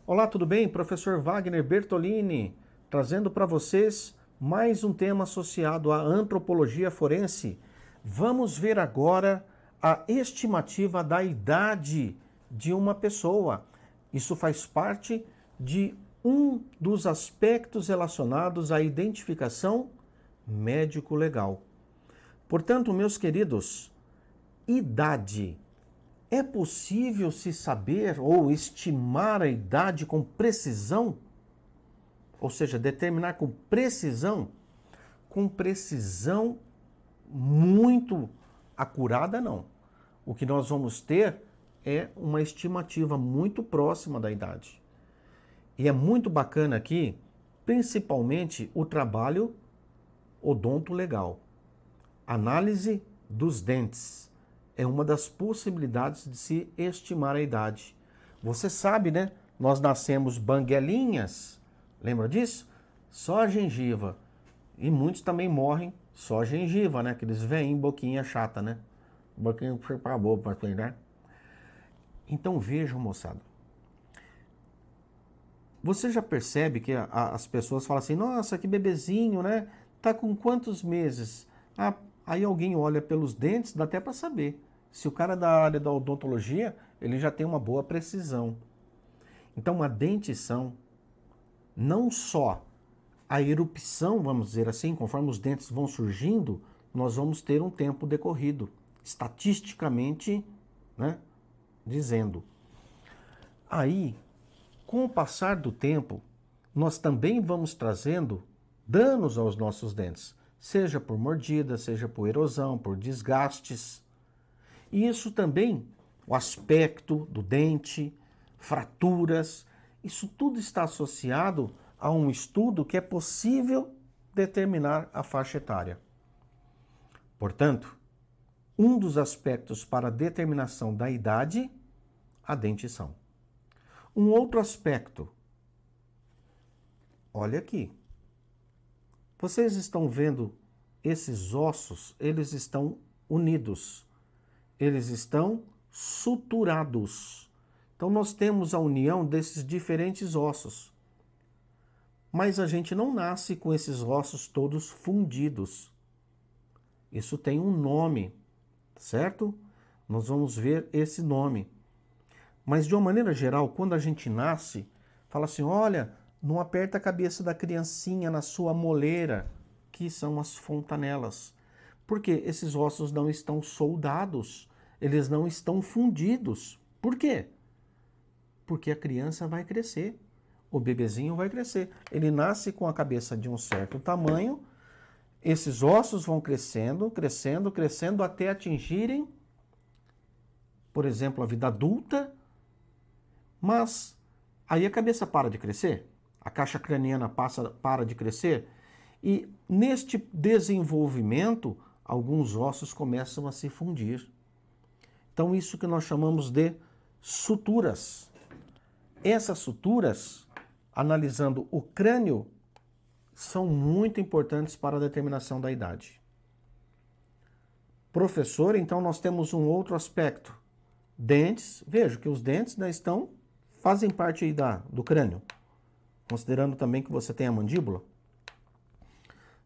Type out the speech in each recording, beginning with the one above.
Olá, tudo bem? Professor Wagner Bertolini, trazendo para vocês mais um tema associado à antropologia forense. Vamos ver agora a estimativa da idade de uma pessoa. Isso faz parte de um dos aspectos relacionados à identificação médico-legal. Portanto, meus queridos, idade. É possível se saber ou estimar a idade com precisão? Ou seja, determinar com precisão? Com precisão muito acurada, não. O que nós vamos ter é uma estimativa muito próxima da idade. E é muito bacana aqui, principalmente, o trabalho odontolegal. Análise dos dentes é uma das possibilidades de se estimar a idade. Você sabe, né? Nós nascemos banguelinhas, lembra disso? Só a gengiva. E muitos também morrem só a gengiva, né? Aqueles veinhos, boquinha chata, né? Boquinha para boa, né? Então vejam, moçada. Você já percebe que as pessoas falam assim, nossa, que bebezinho, né? Tá com quantos meses? Ah, aí alguém olha pelos dentes, dá até para saber. Se o cara é da área da odontologia, ele já tem uma boa precisão. Então a dentição, não só a erupção, vamos dizer assim, conforme os dentes vão surgindo, nós vamos ter um tempo decorrido, estatisticamente, né, dizendo. Aí, com o passar do tempo, nós também vamos trazendo danos aos nossos dentes, seja por mordida, seja por erosão, por desgastes. E isso também, o aspecto do dente, fraturas, isso tudo está associado a um estudo que é possível determinar a faixa etária. Portanto, um dos aspectos para a determinação da idade, a dentição. Um outro aspecto, olha aqui. Vocês estão vendo esses ossos, eles estão unidos. Eles estão suturados. Então nós temos a união desses diferentes ossos. Mas a gente não nasce com esses ossos todos fundidos. Isso tem um nome, certo? Nós vamos ver esse nome. Mas de uma maneira geral, quando a gente nasce, fala assim, olha, não aperta a cabeça da criancinha na sua moleira, que são as fontanelas. Porque esses ossos não estão soldados, eles não estão fundidos. Por quê? Porque a criança vai crescer, o bebezinho vai crescer. Ele nasce com a cabeça de um certo tamanho, esses ossos vão crescendo, crescendo, crescendo até atingirem, por exemplo, a vida adulta, mas aí a cabeça para de crescer, a caixa craniana para de crescer, e neste desenvolvimento, alguns ossos começam a se fundir. Então, isso que nós chamamos de suturas. Essas suturas, analisando o crânio, são muito importantes para a determinação da idade. Professor, então nós temos um outro aspecto. Dentes, vejo que os dentes, né, fazem parte aí do crânio, considerando também que você tem a mandíbula.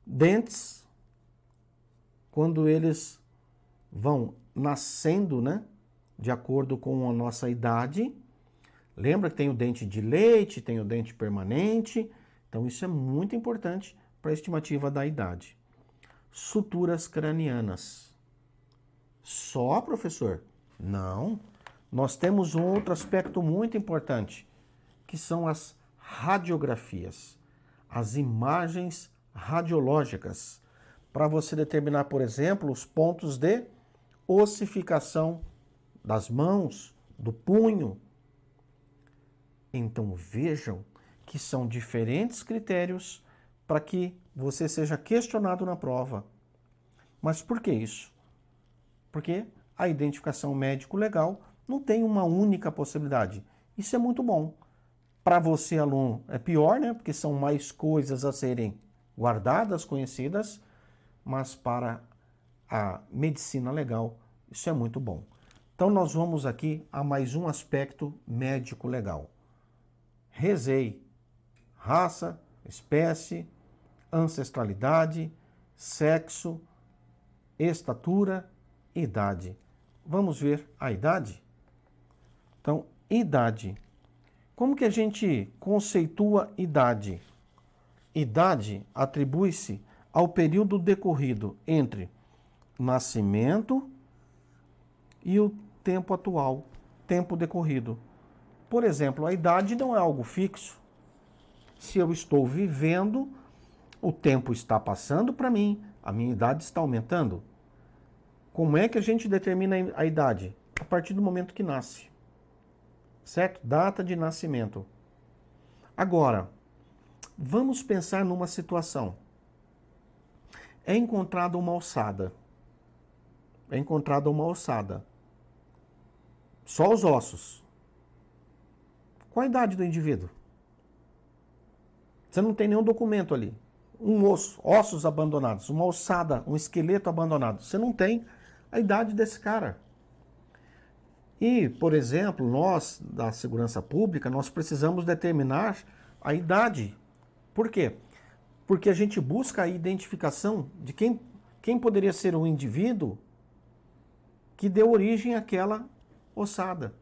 Dentes, quando eles vão nascendo, né, de acordo com a nossa idade, lembra que tem o dente de leite, tem o dente permanente, então isso é muito importante para a estimativa da idade. Suturas cranianas. Só, professor? Não. Nós temos um outro aspecto muito importante, que são as radiografias, as imagens radiológicas, para você determinar, por exemplo, os pontos de ossificação das mãos, do punho. Então vejam que são diferentes critérios para que você seja questionado na prova. Mas por que isso? Porque a identificação médico-legal não tem uma única possibilidade. Isso é muito bom. Para você, aluno, é pior, né? Porque são mais coisas a serem guardadas, conhecidas, mas para a medicina legal, isso é muito bom. Então nós vamos aqui a mais um aspecto médico-legal. rezei. Raça, espécie, ancestralidade, sexo, estatura, idade. Vamos ver a idade? Então, idade. Como que a gente conceitua idade? Idade atribui-se ao período decorrido entre nascimento e o tempo atual, tempo decorrido. Por exemplo, a idade não é algo fixo. Se eu estou vivendo, o tempo está passando para mim, a minha idade está aumentando. Como é que a gente determina a idade? A partir do momento que nasce. Certo? Data de nascimento. Agora, vamos pensar numa situação. É encontrada uma ossada. É encontrada uma ossada. Só os ossos. Qual a idade do indivíduo? Você não tem nenhum documento ali. Um osso, ossos abandonados, uma ossada, um esqueleto abandonado. Você não tem a idade desse cara. E, por exemplo, nós, da segurança pública, nós precisamos determinar a idade. Por quê? Porque a gente busca a identificação de quem poderia ser o indivíduo que deu origem àquela ossada.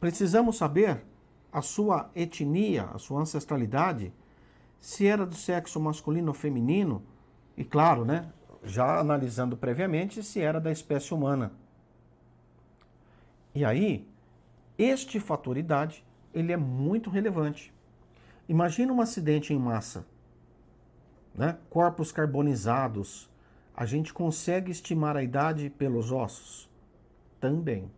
Precisamos saber a sua etnia, a sua ancestralidade, se era do sexo masculino ou feminino, e claro, né, já analisando previamente se era da espécie humana. E aí, este fator idade, ele é muito relevante. Imagina um acidente em massa, né? Corpos carbonizados. A gente consegue estimar a idade pelos ossos? Também.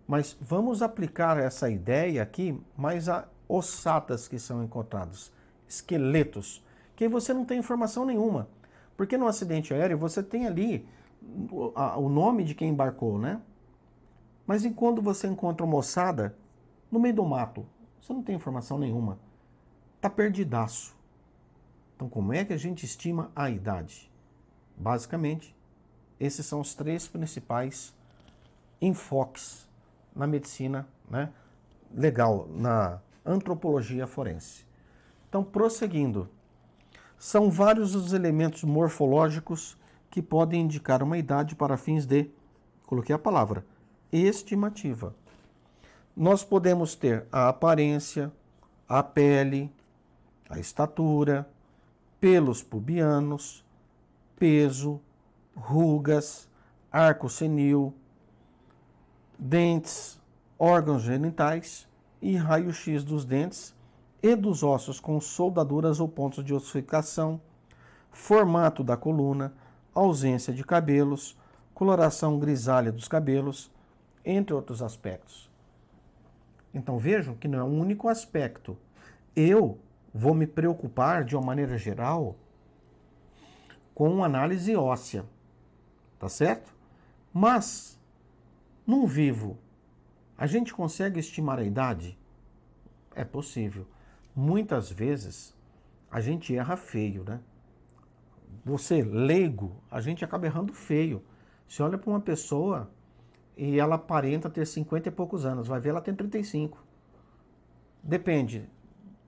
Mas vamos aplicar essa ideia aqui mais a ossadas que são encontrados, esqueletos, que você não tem informação nenhuma. Porque no acidente aéreo você tem ali o nome de quem embarcou, né? Mas enquanto você encontra uma ossada no meio do mato, você não tem informação nenhuma. Está perdidaço. Então, como é que a gente estima a idade? Basicamente, esses são os três principais enfoques na medicina, né, legal, na antropologia forense. Então, prosseguindo, são vários os elementos morfológicos que podem indicar uma idade para fins de, coloquei a palavra, estimativa. Nós podemos ter a aparência, a pele, a estatura, pelos pubianos, peso, rugas, arco senil, dentes, órgãos genitais e raio-x dos dentes e dos ossos com soldaduras ou pontos de ossificação, formato da coluna, ausência de cabelos, coloração grisalha dos cabelos, entre outros aspectos. Então vejam que não é um único aspecto. Eu vou me preocupar de uma maneira geral com análise óssea, tá certo? Mas num vivo, a gente consegue estimar a idade? É possível. Muitas vezes a gente erra feio, né? Você, leigo, a gente acaba errando feio. Você olha para uma pessoa e ela aparenta ter 50 e poucos anos, vai ver ela tem 35. Depende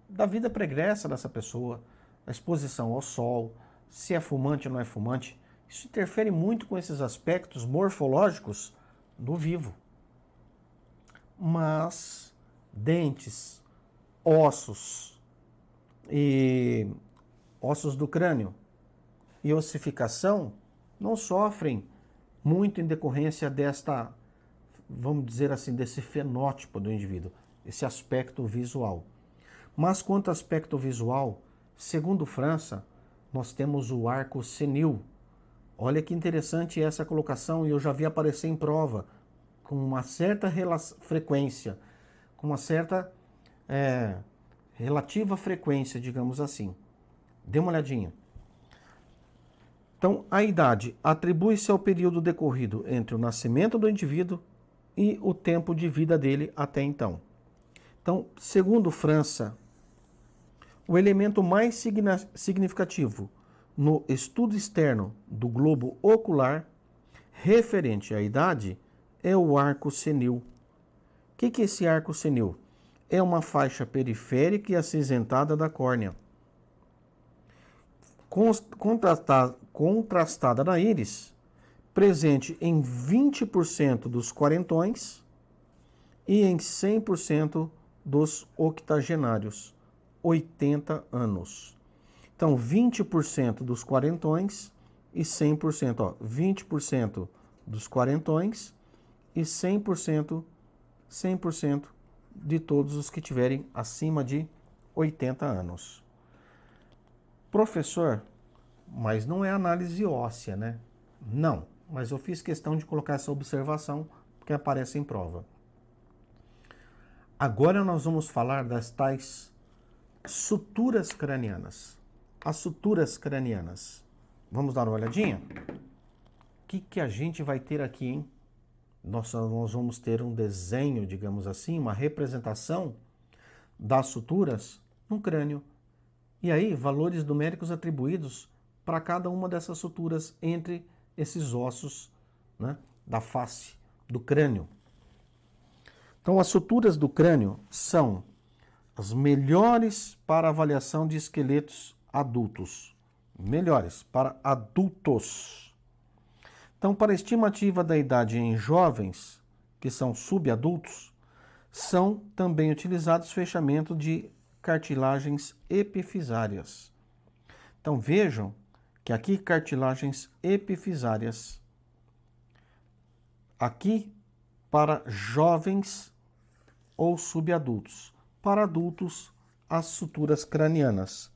da vida pregressa dessa pessoa, da exposição ao sol, se é fumante ou não é fumante. Isso interfere muito com esses aspectos morfológicos do vivo. Mas dentes, ossos e ossos do crânio e ossificação não sofrem muito em decorrência desta, vamos dizer assim, desse fenótipo do indivíduo, esse aspecto visual. Mas quanto ao aspecto visual, segundo França, nós temos o arco senil. Olha que interessante essa colocação, e eu já vi aparecer em prova, com uma certa frequência, com uma certa relativa frequência, digamos assim. Dê uma olhadinha. Então, a idade atribui-se ao período decorrido entre o nascimento do indivíduo e o tempo de vida dele até então. Então, segundo França, o elemento mais significativo no estudo externo do globo ocular referente à idade é o arco senil. O que é esse arco senil? é uma faixa periférica e acinzentada da córnea, contrastada na íris, presente em 20% dos quarentões e em 100% dos octogenários, 80 anos. Então, 20% dos quarentões e 100%, 20% dos quarentões e 100% de todos os que tiverem acima de 80 anos. Professor, mas não é análise óssea, né? Não, mas eu fiz questão de colocar essa observação porque aparece em prova. Agora nós vamos falar das tais suturas cranianas. As suturas cranianas. Vamos dar uma olhadinha? O que a gente vai ter aqui, hein? Nós vamos ter um desenho, digamos assim, uma representação das suturas no crânio. E aí, valores numéricos atribuídos para cada uma dessas suturas entre esses ossos, né, da face, do crânio. Então, as suturas do crânio são as melhores para avaliação de esqueletos adultos. Melhores para adultos. Então, para a estimativa da idade em jovens, que são subadultos, são também utilizados fechamento de cartilagens epifisárias. Então, vejam que aqui cartilagens epifisárias. Aqui para jovens ou subadultos. Para adultos, as suturas cranianas.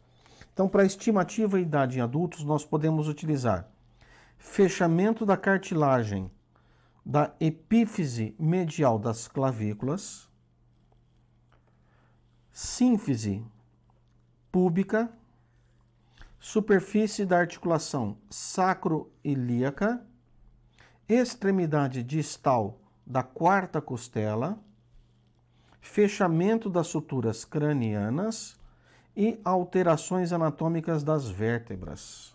Então, para a estimativa idade em adultos, nós podemos utilizar fechamento da cartilagem da epífise medial das clavículas, sínfise púbica, superfície da articulação sacroilíaca, extremidade distal da quarta costela, fechamento das suturas cranianas e alterações anatômicas das vértebras.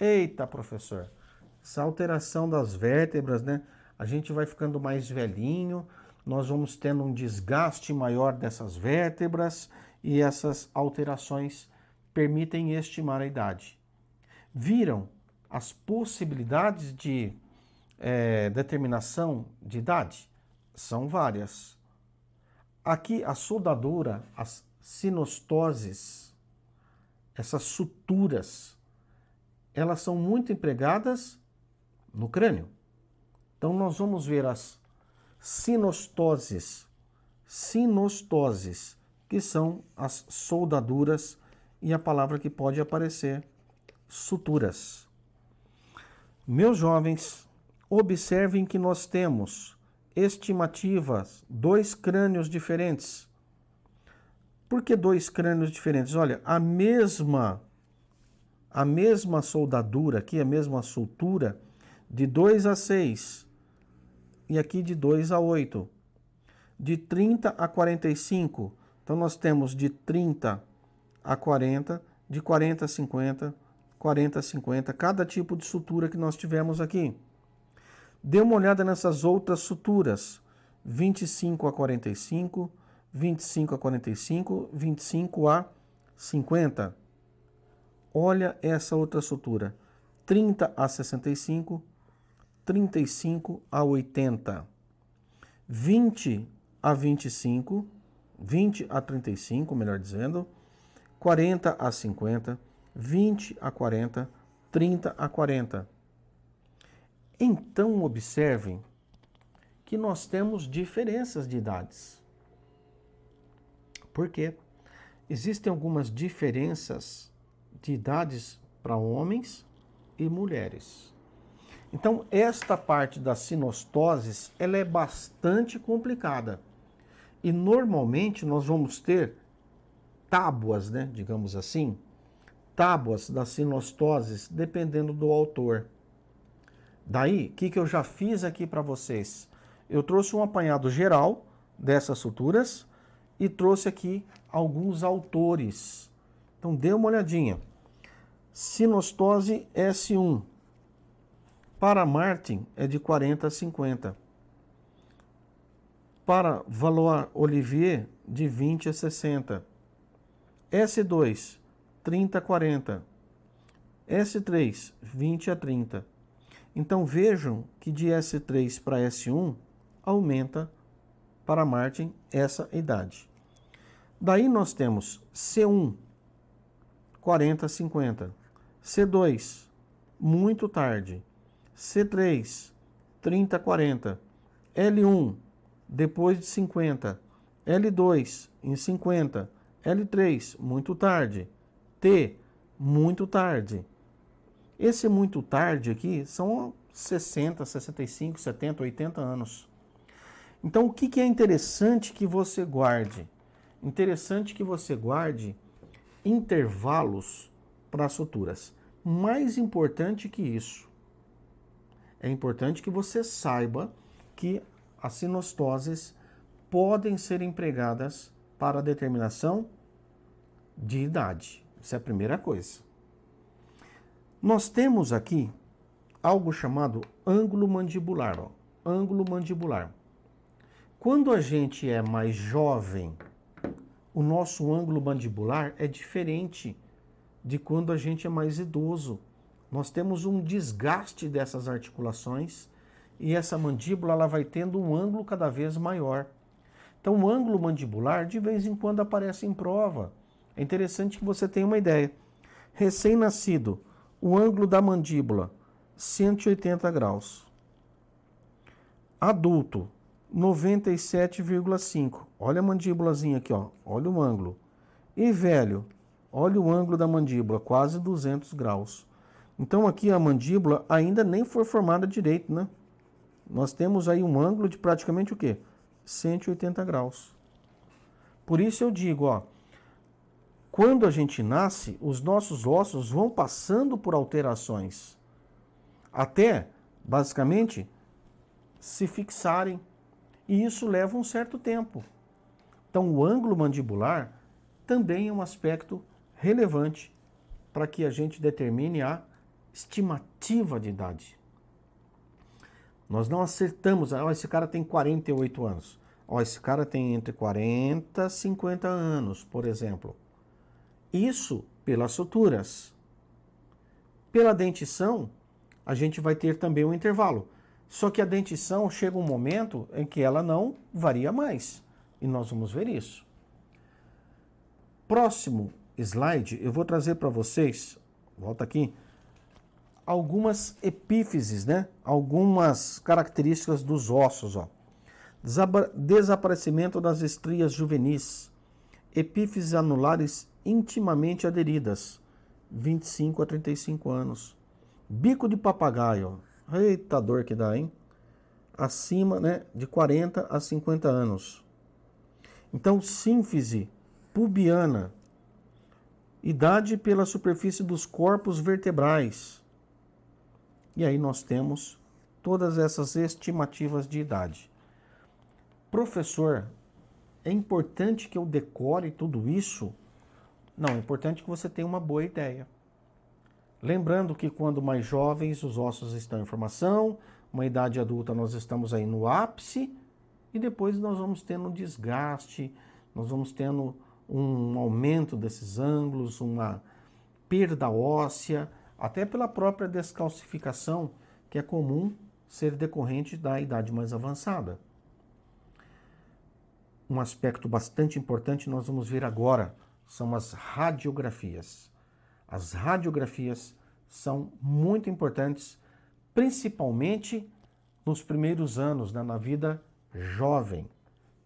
Eita, professor, essa alteração das vértebras, né? A gente vai ficando mais velhinho, nós vamos tendo um desgaste maior dessas vértebras e essas alterações permitem estimar a idade. Viram as possibilidades de determinação de idade? São várias. Aqui a soldadura, as sinostoses, essas suturas, elas são muito empregadas no crânio. Então nós vamos ver as sinostoses, que são as soldaduras e a palavra que pode aparecer, suturas. Meus jovens, observem que nós temos estimativas, 2 crânios diferentes. Por que 2 crânios diferentes? Olha, a mesma soldadura aqui, a mesma sutura, de 2 a 6, e aqui de 2 a 8. De 30 a 45, então nós temos de 30 a 40, de 40 a 50, 40 a 50, cada tipo de sutura que nós tivemos aqui. Dê uma olhada nessas outras suturas, 25 a 45, 25 a 45, 25 a 50. Olha essa outra sutura, 30 a 65, 35 a 80, 20 a 25, 20 a 35, melhor dizendo, 40 a 50, 20 a 40, 30 a 40. Então, observem que nós temos diferenças de idades. Por quê? Existem algumas diferenças de idades para homens e mulheres. Então, esta parte das sinostoses, ela é bastante complicada. E normalmente nós vamos ter tábuas, né, digamos assim, tábuas das sinostoses, dependendo do autor. Daí, o que eu já fiz aqui para vocês? Eu trouxe um apanhado geral dessas suturas e trouxe aqui alguns autores. Então, dê uma olhadinha. Sinostose S1. Para Martin é de 40 a 50. para Valois-Olivier, de 20 a 60. S2, 30 a 40. S3, 20 a 30. Então vejam que de S3 para S1 aumenta para Martin essa idade. Daí nós temos C1, 40 a 50. C2, muito tarde. C3, 30 a 40. L1, depois de 50. L2, em 50. L3, muito tarde. T, muito tarde. Esse muito tarde aqui são 60, 65, 70, 80 anos. Então, o que é interessante que você guarde? Interessante que você guarde intervalos para as suturas. Mais importante que isso, é importante que você saiba que as sinostoses podem ser empregadas para a determinação de idade. Isso é a primeira coisa. Nós temos aqui algo chamado ângulo mandibular. Ó. Ângulo mandibular. Quando a gente é mais jovem, o nosso ângulo mandibular é diferente de quando a gente é mais idoso. Nós temos um desgaste dessas articulações e essa mandíbula ela vai tendo um ângulo cada vez maior. Então, o ângulo mandibular de vez em quando aparece em prova. É interessante que você tenha uma ideia. Recém-nascido, o ângulo da mandíbula, 180 graus. Adulto, 97,5. Olha a mandíbulazinha aqui, ó. Olha o ângulo. E velho, olha o ângulo da mandíbula, quase 200 graus. Então aqui a mandíbula ainda nem foi formada direito, né? Nós temos aí um ângulo de praticamente o quê? 180 graus. Por isso eu digo, ó, quando a gente nasce, os nossos ossos vão passando por alterações, até, basicamente, se fixarem. E isso leva um certo tempo. Então, o ângulo mandibular também é um aspecto relevante para que a gente determine a estimativa de idade. Nós não acertamos, esse cara tem 48 anos. Esse cara tem entre 40 e 50 anos, por exemplo. Isso pelas suturas. Pela dentição, a gente vai ter também um intervalo. Só que a dentição chega um momento em que ela não varia mais. E nós vamos ver isso. Próximo slide, eu vou trazer para vocês, volta aqui, algumas epífises, né? Algumas características dos ossos. Ó. Desaparecimento das estrias juvenis. Epífises anulares intimamente aderidas, 25 a 35 anos. Bico de papagaio. Eita dor que dá, hein? Acima, né, de 40 a 50 anos. Então, sínfise pubiana. Idade pela superfície dos corpos vertebrais. E aí nós temos todas essas estimativas de idade. Professor, é importante que eu decore tudo isso? Não, é importante que você tenha uma boa ideia. Lembrando que quando mais jovens, os ossos estão em formação, uma idade adulta nós estamos aí no ápice, e depois nós vamos tendo um desgaste, nós vamos tendo um aumento desses ângulos, uma perda óssea, até pela própria descalcificação, que é comum ser decorrente da idade mais avançada. Um aspecto bastante importante nós vamos ver agora são as radiografias. As radiografias são muito importantes, principalmente nos primeiros anos, né, na vida jovem.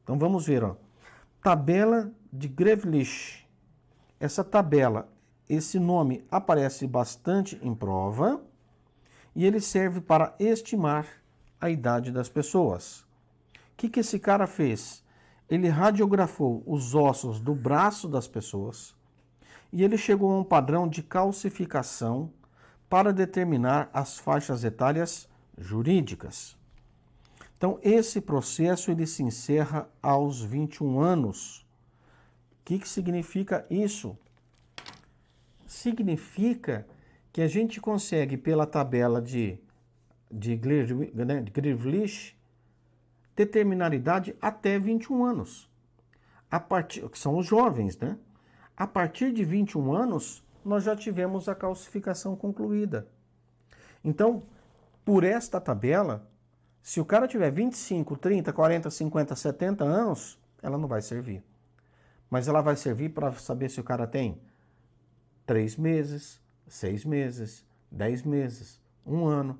Então vamos ver, ó. Tabela de Grevelich. Essa tabela, esse nome aparece bastante em prova e ele serve para estimar a idade das pessoas. O que esse cara fez? Ele radiografou os ossos do braço das pessoas e ele chegou a um padrão de calcificação para determinar as faixas etárias jurídicas. Então, esse processo ele se encerra aos 21 anos. O que significa isso? Significa que a gente consegue, pela tabela de Grevelich, determinar idade até 21 anos. Que são os jovens, né? A partir de 21 anos, nós já tivemos a calcificação concluída. Então, por esta tabela, se o cara tiver 25, 30, 40, 50, 70 anos, ela não vai servir. Mas ela vai servir para saber se o cara tem 3 meses, 6 meses, 10 meses, 1 ano,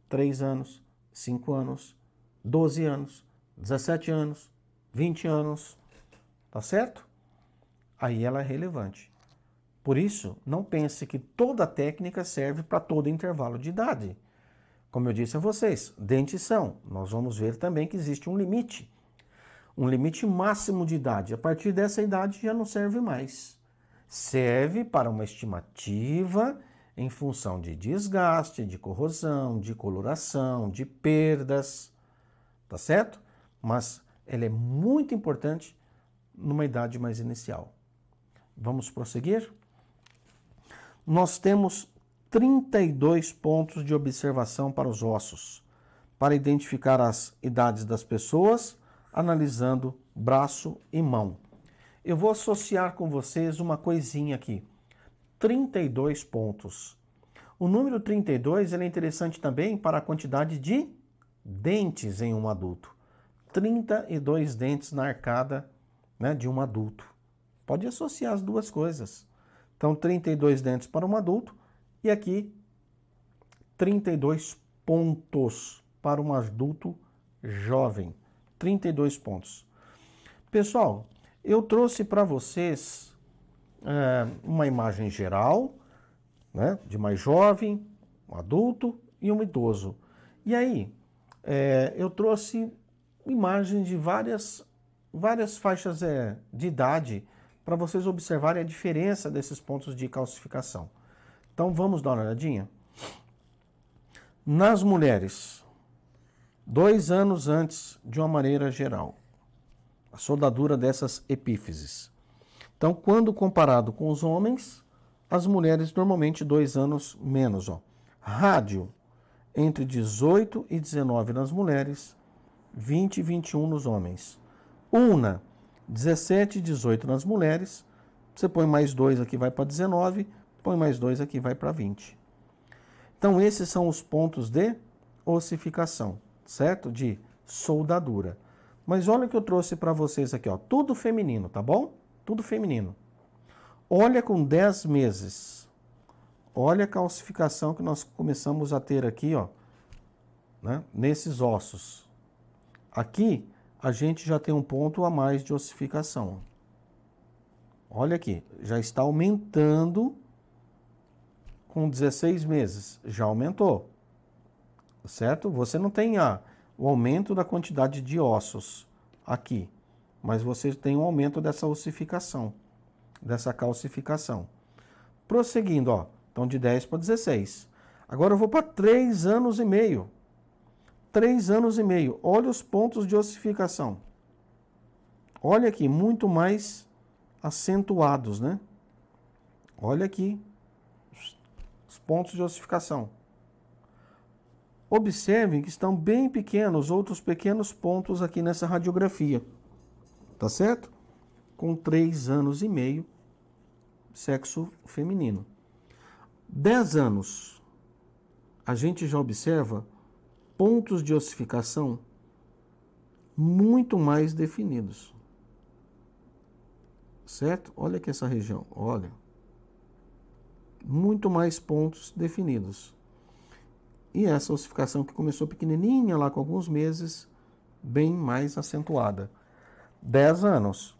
3 anos, 5 anos, 12 anos, 17 anos, 20 anos, tá certo? Aí ela é relevante. Por isso, não pense que toda técnica serve para todo intervalo de idade. Como eu disse a vocês, dentição. Nós vamos ver também que existe um limite máximo de idade. A partir dessa idade já não serve mais. Serve para uma estimativa em função de desgaste, de corrosão, de coloração, de perdas, tá certo? Mas ela é muito importante numa idade mais inicial. Vamos prosseguir? Nós temos 32 pontos de observação para os ossos, para identificar as idades das pessoas, analisando braço e mão. Eu vou associar com vocês uma coisinha aqui. 32 pontos. O número 32 ele é interessante também para a quantidade de dentes em um adulto. 32 dentes na arcada, né, de um adulto. Pode associar as duas coisas. Então, 32 dentes para um adulto e aqui 32 pontos para um adulto jovem. 32 pontos. Pessoal, eu trouxe para vocês uma imagem geral, né, de mais jovem, um adulto e um idoso. E aí, eu trouxe imagens de várias faixas de idade para vocês observarem a diferença desses pontos de calcificação. Então vamos dar uma olhadinha. Nas mulheres, 2 anos antes de uma maneira geral, a soldadura dessas epífises. Então, quando comparado com os homens, as mulheres normalmente 2 anos menos. Rádio, entre 18 e 19 nas mulheres, 20 e 21 nos homens. Una, 17 e 18 nas mulheres, você põe mais 2 aqui, vai para 19, põe mais 2 aqui, vai para 20. Então, esses são os pontos de ossificação, certo? De soldadura. Mas olha o que eu trouxe para vocês aqui, ó, tudo feminino, tá bom? Tudo feminino. Olha com 10 meses. Olha a calcificação que nós começamos a ter aqui, ó, né, nesses ossos. Aqui, a gente já tem um ponto a mais de ossificação. Olha aqui, já está aumentando com 16 meses. Já aumentou, certo? Você não tem o aumento da quantidade de ossos aqui, mas você tem um aumento dessa ossificação, dessa calcificação. Prosseguindo, ó, então de 10 para 16. Agora eu vou para 3 anos e meio. 3 anos e meio. Olha os pontos de ossificação. Olha aqui, muito mais acentuados, né? Olha aqui os pontos de ossificação. Observem que estão bem pequenos, outros pequenos pontos aqui nessa radiografia. Tá certo? Com 3 anos e meio, sexo feminino. 10 anos, a gente já observa pontos de ossificação muito mais definidos. Certo? Olha aqui essa região, olha. Muito mais pontos definidos. E essa ossificação que começou pequenininha lá com alguns meses, bem mais acentuada. 10 anos.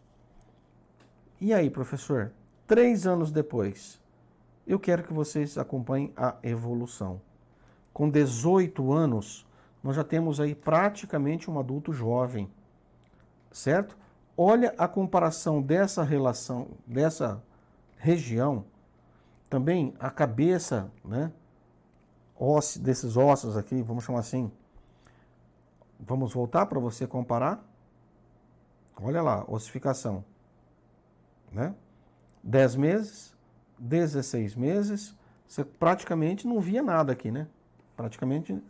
E aí, professor? 3 anos depois, eu quero que vocês acompanhem a evolução. Com 18 anos, nós já temos aí praticamente um adulto jovem, certo? Olha a comparação dessa relação, dessa região, também a cabeça, né? Desses ossos aqui, vamos chamar assim. Vamos voltar para você comparar? Olha lá, ossificação, né? 10 meses, 16 meses, você praticamente não via nada aqui, né? Praticamente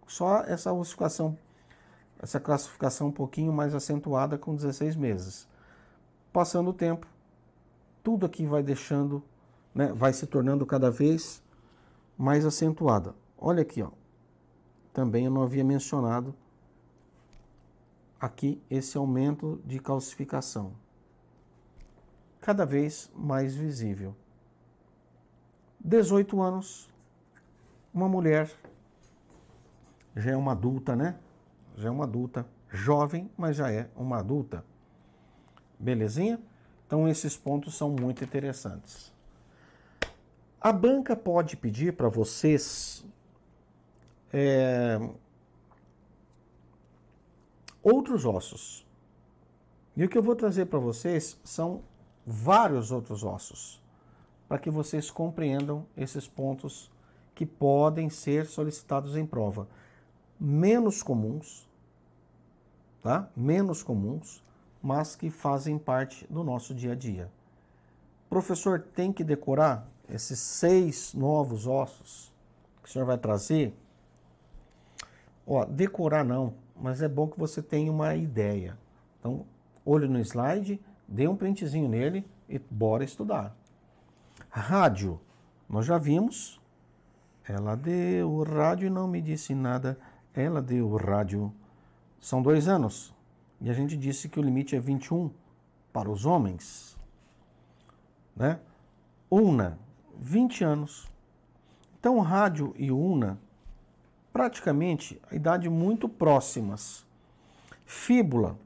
só essa ossificação essa calcificação um pouquinho mais acentuada com 16 meses. Passando o tempo, tudo aqui vai deixando, né, vai se tornando cada vez mais acentuada. Olha aqui, ó. Também eu não havia mencionado aqui esse aumento de calcificação. Cada vez mais visível. 18 anos, uma mulher, já é uma adulta, né? Já é uma adulta, jovem, mas já é uma adulta. Belezinha? Então esses pontos são muito interessantes. A banca pode pedir para vocês outros ossos. E o que eu vou trazer para vocês são vários outros ossos, para que vocês compreendam esses pontos que podem ser solicitados em prova. Menos comuns, tá? Menos comuns, mas que fazem parte do nosso dia a dia. O professor tem que decorar esses 6 novos ossos que o senhor vai trazer. Ó, decorar não, mas é bom que você tenha uma ideia. Então, olho no slide, dê um printzinho nele e bora estudar. Rádio, nós já vimos. Ela deu o rádio e não me disse nada. Ela deu o rádio. São 2 anos. E a gente disse que o limite é 21 para os homens. Né? Una, 20 anos. Então, rádio e una, praticamente a idade muito próximas. Fíbula,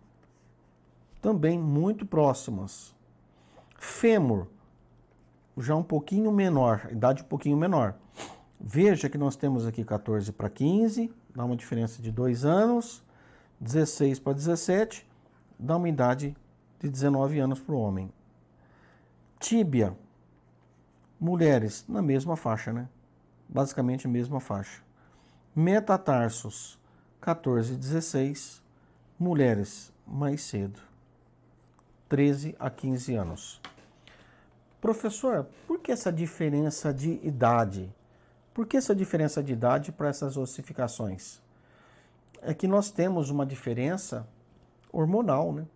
também muito próximas. Fêmur, já um pouquinho menor, idade um pouquinho menor. Veja que nós temos aqui 14 para 15, dá uma diferença de 2 anos. 16 para 17, dá uma idade de 19 anos para o homem. Tíbia, mulheres, na mesma faixa, né? Basicamente a mesma faixa. Metatarsos, 14 e 16, mulheres mais cedo, 13 a 15 anos. Professor, por que essa diferença de idade? Por que essa diferença de idade para essas ossificações? É que nós temos uma diferença hormonal, né?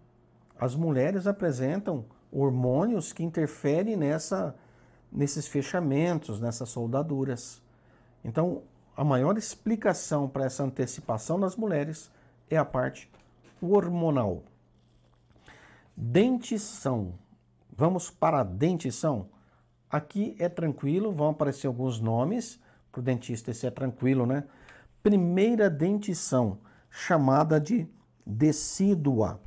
As mulheres apresentam hormônios que interferem nesses fechamentos, nessas soldaduras. Então, a maior explicação para essa antecipação nas mulheres é a parte hormonal. Dentição. Vamos para a dentição? Aqui é tranquilo, vão aparecer alguns nomes. Para o dentista esse é tranquilo, né? Primeira dentição, chamada de decídua.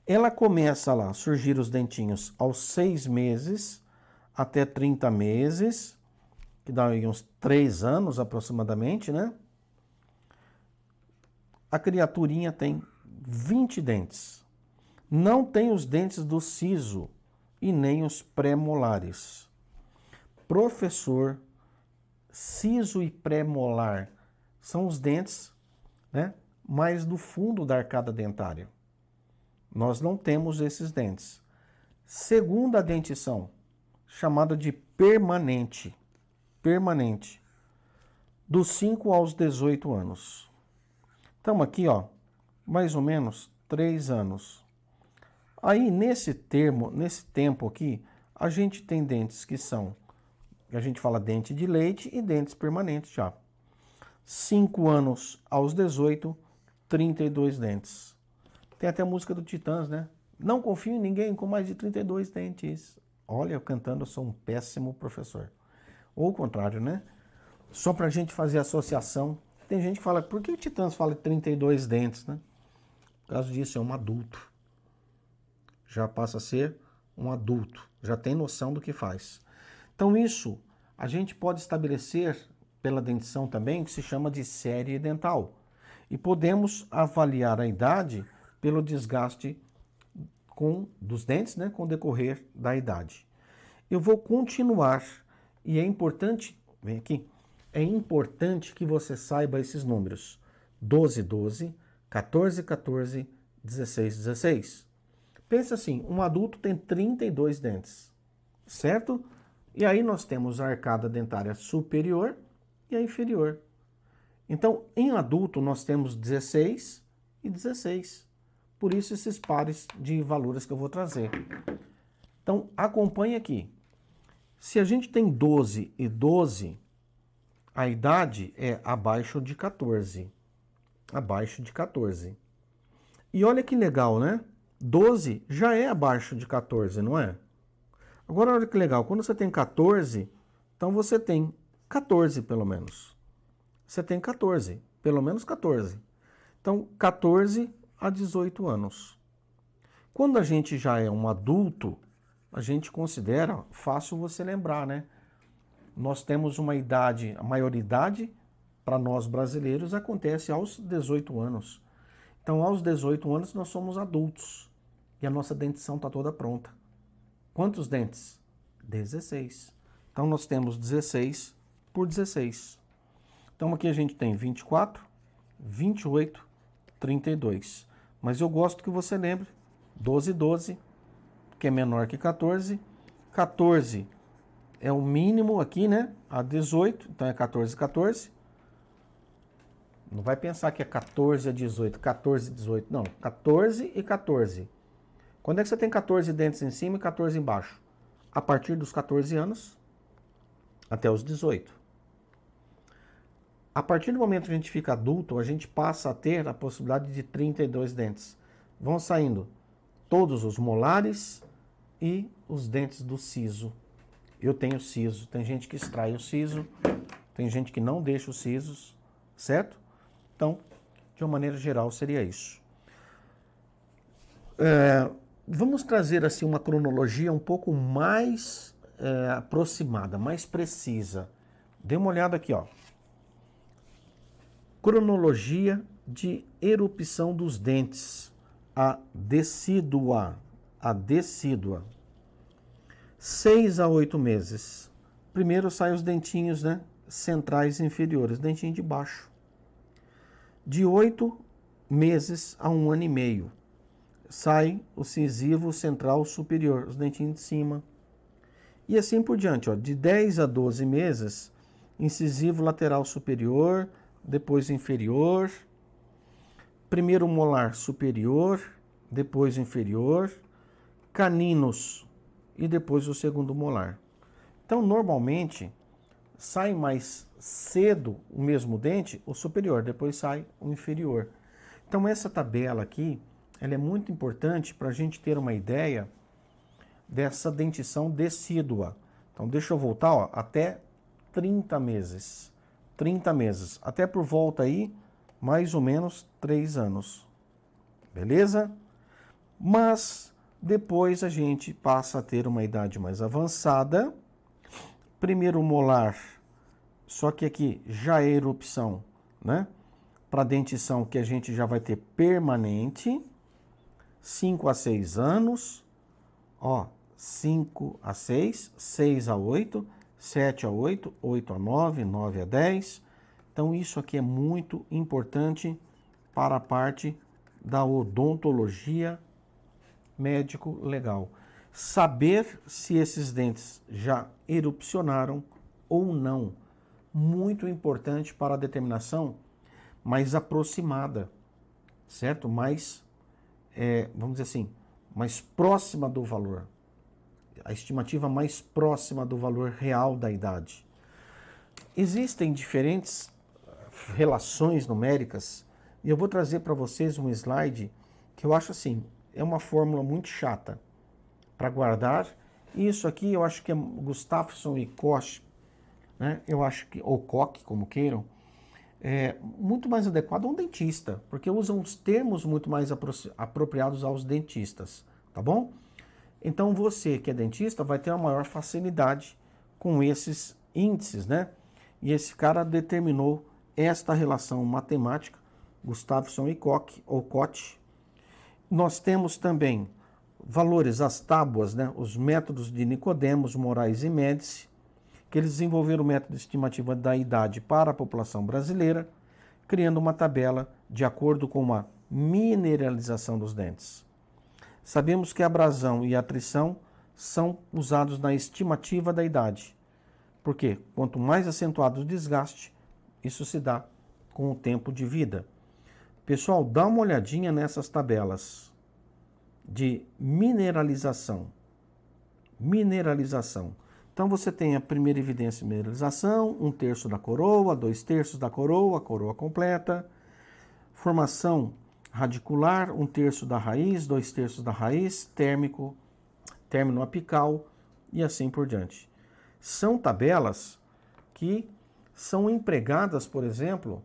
Ela começa lá a surgir os dentinhos aos 6 meses até 30 meses, que dá aí uns 3 anos aproximadamente, né? A criaturinha tem 20 dentes. Não tem os dentes do siso e nem os pré-molares. Professor, siso e pré-molar são os dentes, né, mais do fundo da arcada dentária. Nós não temos esses dentes. Segunda dentição, chamada de permanente. Permanente. Dos 5 aos 18 anos. Estamos aqui, ó, mais ou menos 3 anos. Aí, nesse tempo aqui, a gente tem dentes que são, a gente fala dente de leite e dentes permanentes já. 5 anos aos 18, 32 dentes. Tem até a música do Titãs, né? Não confio em ninguém com mais de 32 dentes. Olha, eu cantando, eu sou um péssimo professor. Ou o contrário, né? Só pra gente fazer associação. Tem gente que fala, por que o Titãs fala 32 dentes, né? Por causa disso, é um adulto. Já passa a ser um adulto. Já tem noção do que faz. Então isso, a gente pode estabelecer pela dentição também, que se chama de série dental. E podemos avaliar a idade pelo desgaste dos dentes, né, com o decorrer da idade. Eu vou continuar, e é importante, vem aqui, é importante que você saiba esses números. 12, 12, 14, 14, 16, 16. Pensa assim, um adulto tem 32 dentes, certo? E aí nós temos a arcada dentária superior e a inferior. Então, em adulto, nós temos 16 e e 16. Por isso esses pares de valores que eu vou trazer. Então, acompanhe aqui. Se a gente tem 12 e 12, a idade é abaixo de 14. Abaixo de 14. E olha que legal, né? 12 já é abaixo de 14, não é? Agora, olha que legal. Quando você tem 14, então você tem 14 pelo menos. Você tem 14, pelo menos 14. Então, 14 a 18 anos. Quando a gente já é um adulto, a gente considera fácil você lembrar, né? Nós temos uma idade, a maioridade para nós brasileiros acontece aos 18 anos. Então, aos 18 anos nós somos adultos e a nossa dentição está toda pronta. Quantos dentes? 16. Então, nós temos 16 por 16. Então, aqui a gente tem 24, 28, 32. Mas eu gosto que você lembre 12, 12, que é menor que 14. 14 é o mínimo aqui, né? A 18, então é 14, 14. Não vai pensar que é 14 a 18, 14 a 18. Não, 14 e 14. Quando é que você tem 14 dentes em cima e 14 embaixo? A partir dos 14 anos até os 18. A partir do momento que a gente fica adulto, a gente passa a ter a possibilidade de 32 dentes. Vão saindo todos os molares e os dentes do siso. Eu tenho siso, tem gente que extrai o siso, tem gente que não deixa os sisos, certo? Então, de uma maneira geral, seria isso. Vamos trazer assim uma cronologia um pouco mais aproximada, mais precisa. Dê uma olhada aqui, ó. Cronologia de erupção dos dentes. A decídua. 6 a 8 meses. Primeiro saem os dentinhos, né? Centrais e inferiores, dentinho de baixo. De 8 meses a 1 ano e meio. Sai o incisivo central superior, os dentinhos de cima. E assim por diante, ó. De 10 a 12 meses, incisivo lateral superior, depois inferior, primeiro molar superior, depois inferior, caninos e depois o segundo molar. Então, normalmente, sai mais cedo o mesmo dente, o superior, depois sai o inferior. Então, essa tabela aqui, ela é muito importante para a gente ter uma ideia dessa dentição decídua. Então, deixa eu voltar, ó, até 30 meses. 30 meses, até por volta aí, mais ou menos 3 anos. Beleza? Mas depois a gente passa a ter uma idade mais avançada. Primeiro molar, só que aqui já é erupção, né? Para dentição que a gente já vai ter permanente. 5 a 6 anos. Ó, 5 a 6, 6 a 8, 7 a 8, 8 a 9, 9 a 10. Então, isso aqui é muito importante para a parte da odontologia médico-legal. Saber se esses dentes já erupcionaram ou não. Muito importante para a determinação mais aproximada, certo? Mais, vamos dizer assim, mais próxima do valor. A estimativa mais próxima do valor real da idade. Existem diferentes relações numéricas e eu vou trazer para vocês um slide que eu acho assim, é uma fórmula muito chata para guardar. Isso aqui eu acho que é Gustafsson e Koch, né? Eu acho que, ou Koch, como queiram, é muito mais adequado a um dentista, porque usam os termos muito mais apropriados aos dentistas, tá bom? Então você que é dentista vai ter uma maior facilidade com esses índices, né? E esse cara determinou esta relação matemática, Gustafsson e Koch, ou Koch. Nós temos também valores, as tábuas, né? Os métodos de Nicodemos, Moraes e Médici, que eles desenvolveram o método de estimativa da idade para a população brasileira, criando uma tabela de acordo com uma mineralização dos dentes. Sabemos que a abrasão e a atrição são usados na estimativa da idade, porque quanto mais acentuado o desgaste, isso se dá com o tempo de vida. Pessoal, dá uma olhadinha nessas tabelas de mineralização. Mineralização. Então você tem a primeira evidência de mineralização, 1/3 da coroa, 2/3 da coroa, a coroa completa. Formação radicular, 1/3 da raiz, 2/3 da raiz, término apical e assim por diante. São tabelas que são empregadas, por exemplo,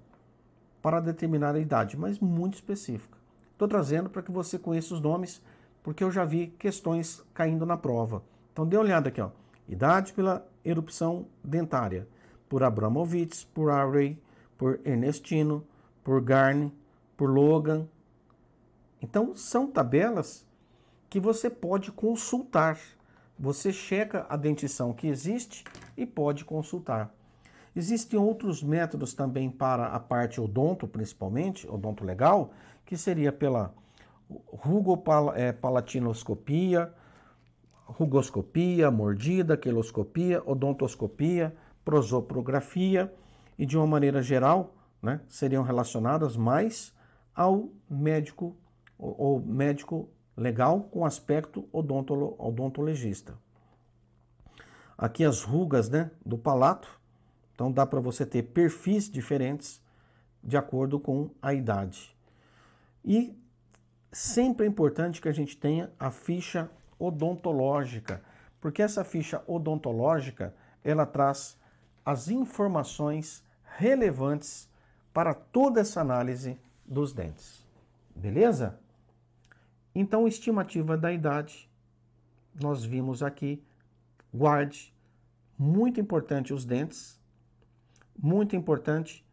para determinar a idade, mas muito específica. Estou trazendo para que você conheça os nomes, porque eu já vi questões caindo na prova. Então dê uma olhada aqui, ó. Idade pela erupção dentária, por Abramovitz, por Array, por Ernestino, por Garni, por Logan. Então são tabelas que você pode consultar. Você checa a dentição que existe e pode consultar. Existem outros métodos também para a parte odonto, principalmente, odonto legal, que seria pela rugopalatinoscopia, rugoscopia, mordida, queloscopia, odontoscopia, prosopografia e, de uma maneira geral, né, seriam relacionadas mais ao médico legal com aspecto odontologista. Aqui as rugas, né, do palato, então dá para você ter perfis diferentes de acordo com a idade. E sempre é importante que a gente tenha a ficha odontológica, porque essa ficha odontológica, ela traz as informações relevantes para toda essa análise dos dentes. Beleza? Então, estimativa da idade, nós vimos aqui, guarde, muito importante os dentes, muito importante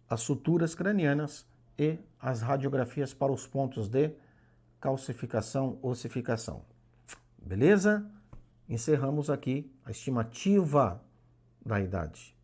as suturas cranianas e as radiografias para os pontos de calcificação, ossificação. Beleza? Encerramos aqui a estimativa da idade.